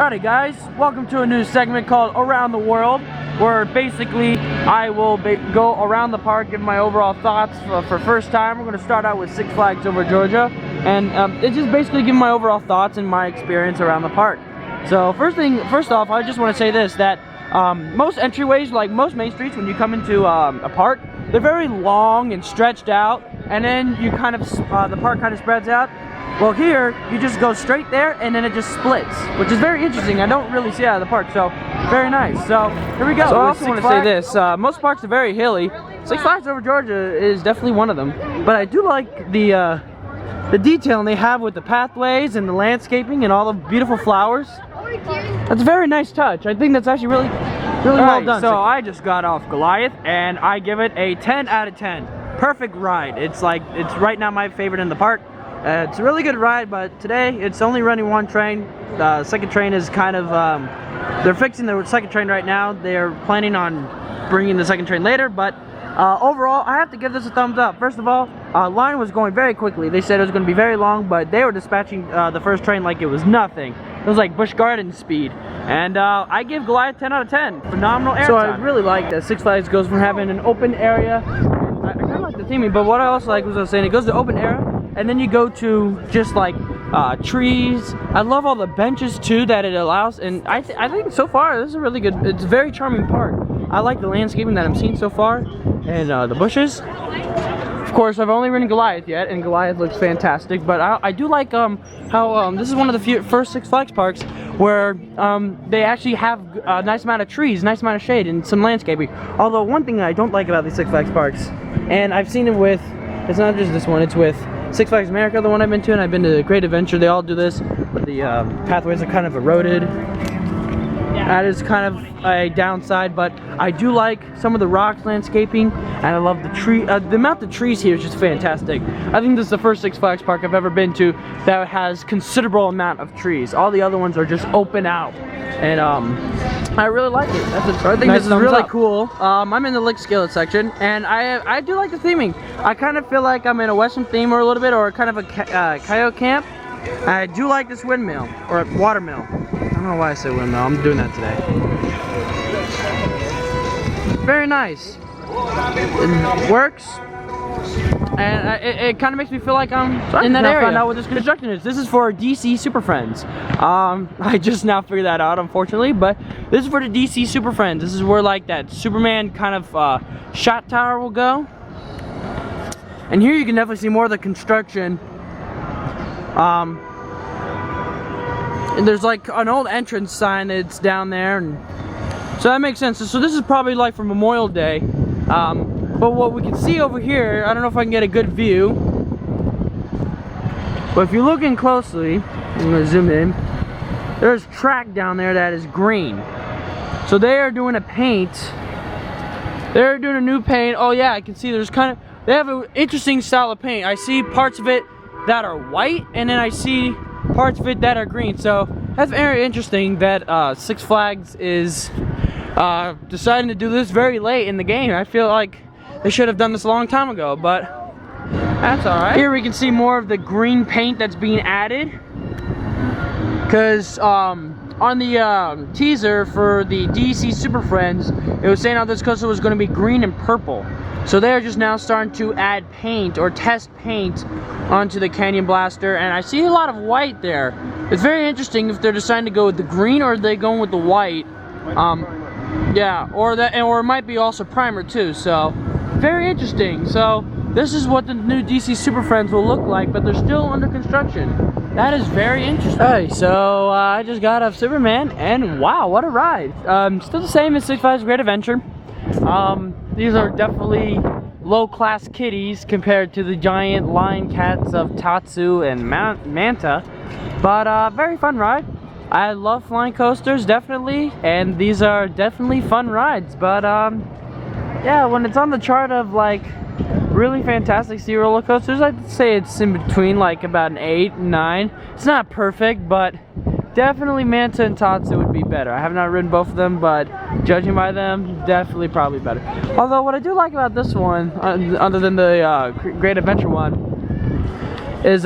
Howdy guys, welcome to a new segment called Around the World, where basically I will go around the park, give my overall thoughts for first time. We're going to start out with Six Flags over Georgia, and it's just basically give my overall thoughts and my experience around the park. So first off, I just want to say this, that most entryways, like most main streets, when you come into a park, they're very long and stretched out, and then you kind of the park kind of spreads out. Well, here you just go straight there and then it just splits, which is very interesting. I don't really see it out of the park, so very nice. So here we go. So I also want to say this, most parks are very hilly. Six Flags over Georgia is definitely one of them, but I do like the detailing they have with the pathways and the landscaping and all the beautiful flowers. That's a very nice touch. I think that's actually really well done. So I just got off Goliath and I give it a 10 out of 10. Perfect ride. It's right now my favorite in the park. It's a really good ride, but today it's only running one train. The second train is kind of, they're fixing the second train right now. They're planning on bringing the second train later, but overall, I have to give this a thumbs up. First of all, line was going very quickly. They said it was going to be very long, but they were dispatching the first train like it was nothing. It was like Busch Garden speed. And I give Goliath 10 out of 10. Phenomenal airtime. So I really like that Six Flags goes from having an open area. I kind of like the theming, but what I also like was I was saying, it goes to open area, and then you go to just like trees. I love all the benches too that it allows, and I think so far this is a really good, it's a very charming park. I like the landscaping that I'm seeing so far, and the bushes. Of course, I've only ridden Goliath yet, and Goliath looks fantastic, but I do like how this is one of the first Six Flags parks where they actually have a nice amount of trees, nice amount of shade, and some landscaping. Although one thing that I don't like about these Six Flags parks, and I've seen it with, it's not just this one, it's with Six Flags America, the one I've been to, and I've been to Great Adventure. They all do this, but the pathways are kind of eroded. That is kind of a downside, but I do like some of the rocks landscaping, and I love the tree. The amount of trees here is just fantastic. I think this is the first Six Flags park I've ever been to that has considerable amount of trees. All the other ones are just open out, and I really like it. I think this is really cool. I'm in the Lick Skillet section, and I do like the theming. I kind of feel like I'm in a Western theme or a little bit, or kind of a coyote camp. I do like this windmill, or watermill. I don't know why I say windmill, I'm doing that today. Very nice. It works. And it kind of makes me feel like I'm in that area. I found out what this construction is. This is for DC Super Friends. I just now figured that out, unfortunately, but this is for the DC Super Friends. This is where like that Superman kind of shot tower will go. And here you can definitely see more of the construction. And there's like an old entrance sign that's down there, and so that makes sense. So this is probably like for Memorial Day. But what we can see over here, I don't know if I can get a good view, but if you're looking closely, I'm gonna zoom in, there's track down there that is green. So they are doing a paint. They're doing a new paint. Oh yeah, I can see there's kind of, they have an interesting style of paint. I see parts of it that are white, and then I see parts of it that are green. So that's very interesting that Six Flags is deciding to do this very late in the game. I feel like they should have done this a long time ago, but that's alright. Here we can see more of the green paint that's being added, because on the teaser for the DC Super Friends, it was saying how this coaster was going to be green and purple. So they're just now starting to add paint or test paint onto the Canyon Blaster, and I see a lot of white there. It's very interesting if they're deciding to go with the green or are they going with the white. Yeah, or it might be also primer too. So very interesting. So this is what the new DC Super Friends will look like, but they're still under construction. That is very interesting. Hey, so I just got off Superman, and wow, what a ride. Still the same as Six Flags Great Adventure. These are definitely low-class kitties compared to the giant lion cats of Tatsu and Manta, but very fun ride. I love flying coasters, definitely, and these are definitely fun rides, but yeah, when it's on the chart of like really fantastic sea roller coasters, I'd say it's in between like about an 8 and 9. It's not perfect, but definitely Manta and Tatsu would be better. I have not ridden both of them, but judging by them, definitely probably better. Although what I do like about this one, other than the Great Adventure one, is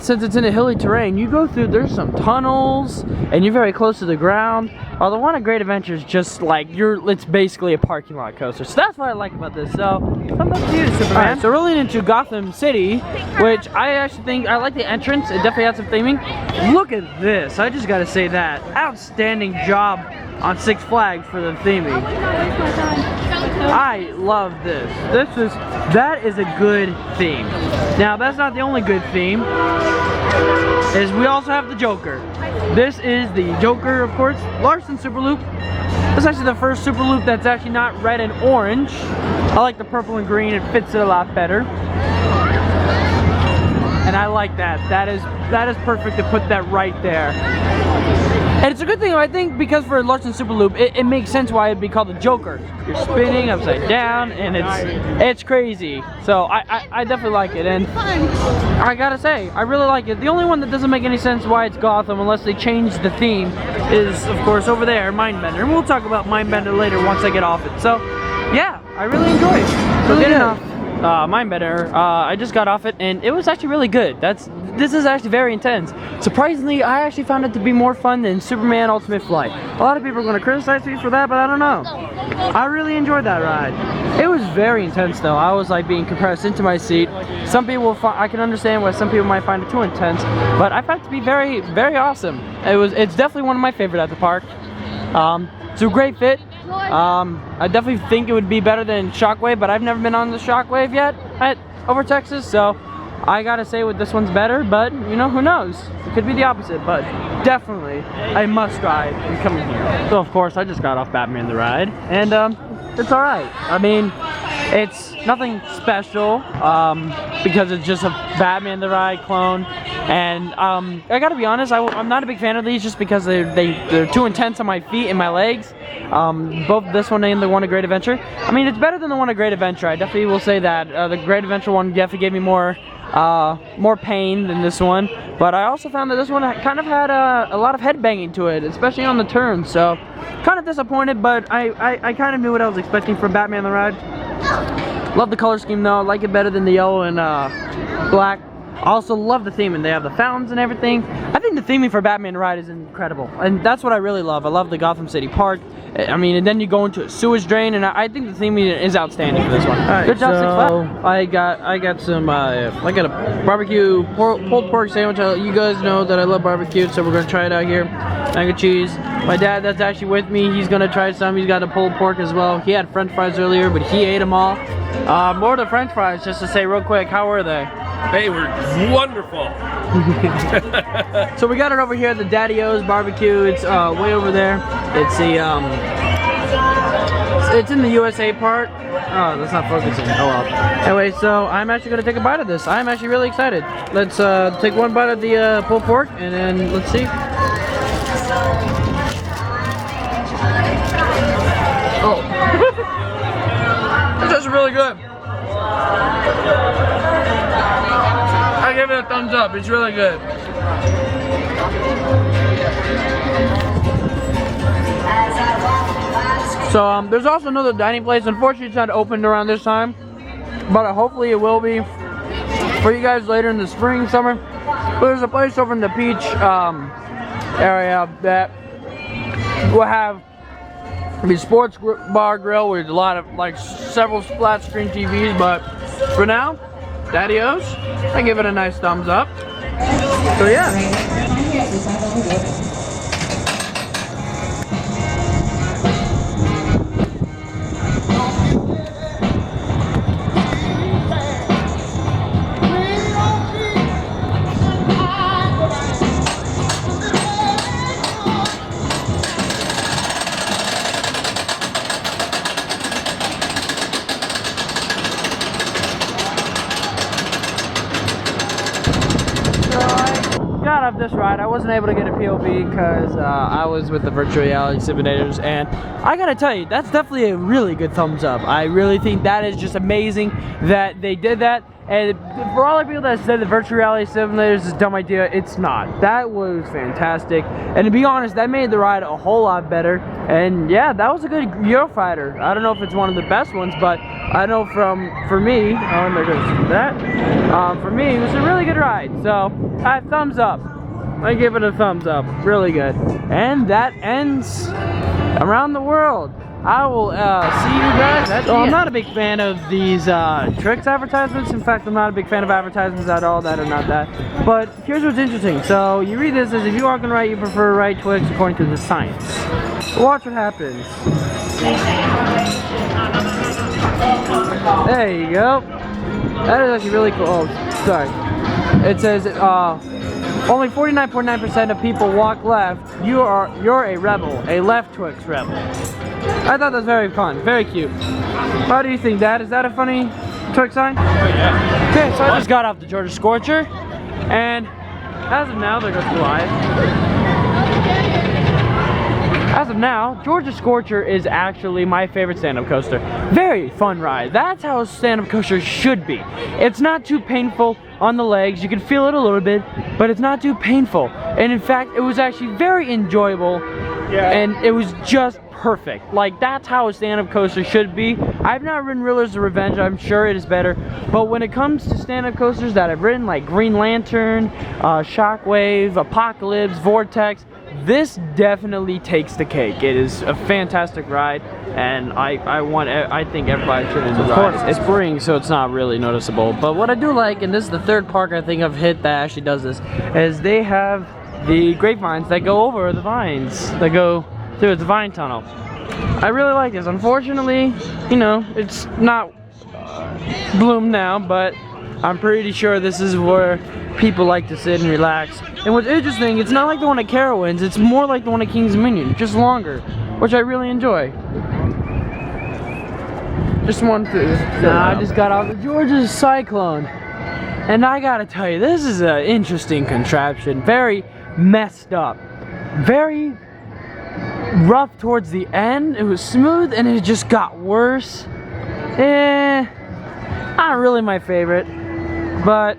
since it's in a hilly terrain, you go through, there's some tunnels, and you're very close to the ground. While the one at Great Adventure is just like, it's basically a parking lot coaster. So that's what I like about this. So, thumbs up to you, Superman. Alright, so rolling into Gotham City, which I actually think, I like the entrance. It definitely has some theming. Look at this. I just gotta say that. Outstanding job on Six Flags for the theming. I love this. That is a good theme. Now, that's not the only good theme. Is we also have the Joker. This is the Joker, of course, Larson Super Loop. This is actually the first Super Loop that's actually not red and orange. I like the purple and green. It fits it a lot better. And I like that. That is perfect to put that right there. And it's a good thing, I think, because for Larson Super Loop, it makes sense why it'd be called the Joker. You're spinning upside down, and it's crazy. So I definitely like it, and I gotta say, I really like it. The only one that doesn't make any sense why it's Gotham, unless they change the theme, is of course over there, Mindbender. And we'll talk about Mindbender later once I get off it. So yeah, I really enjoy it. So getting off Mindbender, I just got off it, and it was actually really good. This is actually very intense. Surprisingly, I actually found it to be more fun than Superman Ultimate Flight. A lot of people are going to criticize me for that, but I don't know. I really enjoyed that ride. It was very intense though. I was like being compressed into my seat. Some people, I can understand why some people might find it too intense, but I found it to be very, very awesome. It's definitely one of my favorite at the park. It's a great fit. I definitely think it would be better than Shockwave, but I've never been on the Shockwave yet over Texas, so I gotta say with this one's better, but you know, who knows? It could be the opposite, but definitely a must ride in coming here. So of course I just got off Batman the Ride, and it's alright. I mean, it's nothing special because it's just a Batman the Ride clone, and I gotta be honest, I'm not a big fan of these just because they're too intense on my feet and my legs. Both this one and the one at Great Adventure. I mean, it's better than the one at Great Adventure. I definitely will say that. The Great Adventure one definitely gave me more pain than this one, but I also found that this one kind of had a lot of head banging to it, especially on the turns. So kind of disappointed, but I kind of knew what I was expecting from Batman the Ride. Love the color scheme though. I like it better than the yellow and black. I also love the theming. They have the fountains and everything. I think the theming for Batman the Ride is incredible, and that's what I really love. I love the Gotham City Park. I mean, and then you go into a sewage drain, and I think the theming is outstanding for this one. All right, good job, Six Flags. I got some. I got a barbecue pulled pork sandwich. You guys know that I love barbecue, so we're gonna try it out here. Mac and cheese. My dad, that's actually with me. He's gonna try some. He's got a pulled pork as well. He had French fries earlier, but he ate them all. More of the French fries, just to say real quick, how were they? They were wonderful. So we got it over here, the Daddy-O's barbecue. It's way over there. It's the it's in the USA part. Oh, that's not focusing. Oh well. Anyway, so I'm actually gonna take a bite of this. I'm actually really excited. Let's take one bite of the pulled pork, and then let's see. Oh, this is really good. I give it a thumbs up. It's really good. So there's also another dining place. Unfortunately, it's not open around this time, but hopefully it will be for you guys later in the spring, summer. But there's a place over in the Peach area that will have a sports bar grill with a lot of several flat screen TVs. But for now, Daddy-O's, I give it a nice thumbs up. So yeah. Got off this ride. ride. I wasn't able to get a POV because I was with the virtual reality simulators, and I gotta tell you, that's definitely a really good thumbs up. I really think that is just amazing that they did that. And for all the people that said the virtual reality simulators is a dumb idea, it's not. That was fantastic. And to be honest, that made the ride a whole lot better. And yeah, that was a good Eurofighter. I don't know if it's one of the best ones, but I know for me, there goes that. For me, it was a really good ride. So, thumbs up. I give it a thumbs up. Really good. And that ends Around the World. I will see you guys. So I'm not a big fan of these tricks advertisements. In fact, I'm not a big fan of advertisements at all that are not that. But here's what's interesting. So you read this as if you walk on right, you prefer right Twix according to the science. Watch what happens. There you go. That is actually really cool. Oh, sorry. It says only 49.9% of people walk left. You're a rebel, a left Twix rebel. I thought that was very fun, very cute. How do you think, Dad? Is that a funny Twix sign? Oh, yeah. Okay, so I just got off the Georgia Scorcher, and as of now, there goes Goliath. As of now, Georgia Scorcher is actually my favorite stand-up coaster. Very fun ride. That's how a stand-up coaster should be. It's not too painful on the legs. You can feel it a little bit, but it's not too painful. And in fact, it was actually very enjoyable, and it was just perfect. Like, that's how a stand-up coaster should be. I've not ridden Riddler's Revenge. I'm sure it is better. But when it comes to stand-up coasters that I've ridden, like Green Lantern, Shockwave, Apocalypse, Vortex, this definitely takes the cake. It is a fantastic ride, and I think everybody should enjoy it. Of course, it's spring, so it's not really noticeable. But what I do like, and this is the third park I think I've hit that actually does this, is they have the grapevines that go over the vines, that go through the vine tunnel. I really like this. Unfortunately, you know, it's not bloomed now, but I'm pretty sure this is where people like to sit and relax. And what's interesting, it's not like the one at Carowinds, it's more like the one at King's Dominion, just longer, which I really enjoy. Just wanted to. I just got out of the Georgia Cyclone, and I gotta tell you, this is an interesting contraption. Very messed up, very rough towards the end. It was smooth, and it just got worse. Not really my favorite, but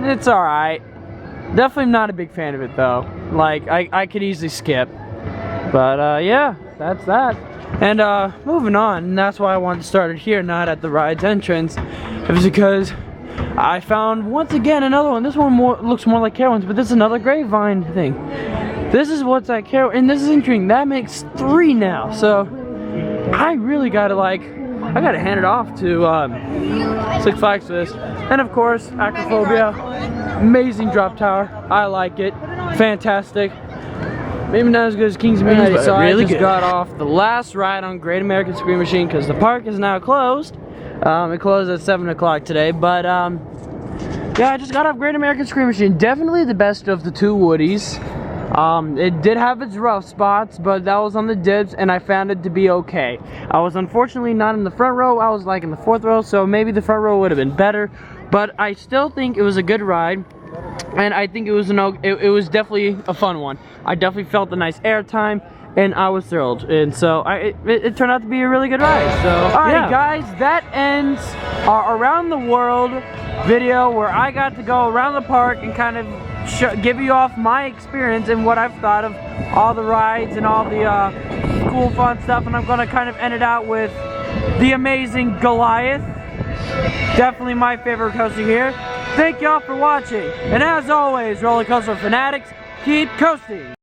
it's alright. Definitely not a big fan of it though. Like, I could easily skip. But yeah, that's that. And moving on, and that's why I wanted to start it here, not at the ride's entrance. It was because I found, once again, another one. This one looks more like Carowinds, but this is another grapevine thing. This is what's at Carowinds, and this is interesting. That makes 3 now. So I really gotta I gotta hand it off to Six Flags for this. And of course, Acrophobia, amazing drop tower. I like it, fantastic. Maybe not as good as King's Dominion, but so really I just got off the last ride on Great American Scream Machine because the park is now closed. It closed at 7 o'clock today, but yeah, I just got off Great American Scream Machine. Definitely the best of the 2 Woodies. It did have its rough spots, but that was on the dips, and I found it to be okay. I was unfortunately not in the front row. I was like in the 4th row, so maybe the front row would have been better. But I still think it was a good ride, and I think it was it was definitely a fun one. I definitely felt the nice air time, and I was thrilled. And so it turned out to be a really good ride. So alright, guys, that ends our Around the World video where I got to go around the park and kind of give you off my experience and what I've thought of all the rides and all the cool fun stuff. And I'm gonna kind of end it out with the amazing Goliath. Definitely my favorite coaster here. Thank y'all for watching, and as always, roller coaster fanatics, keep coasting.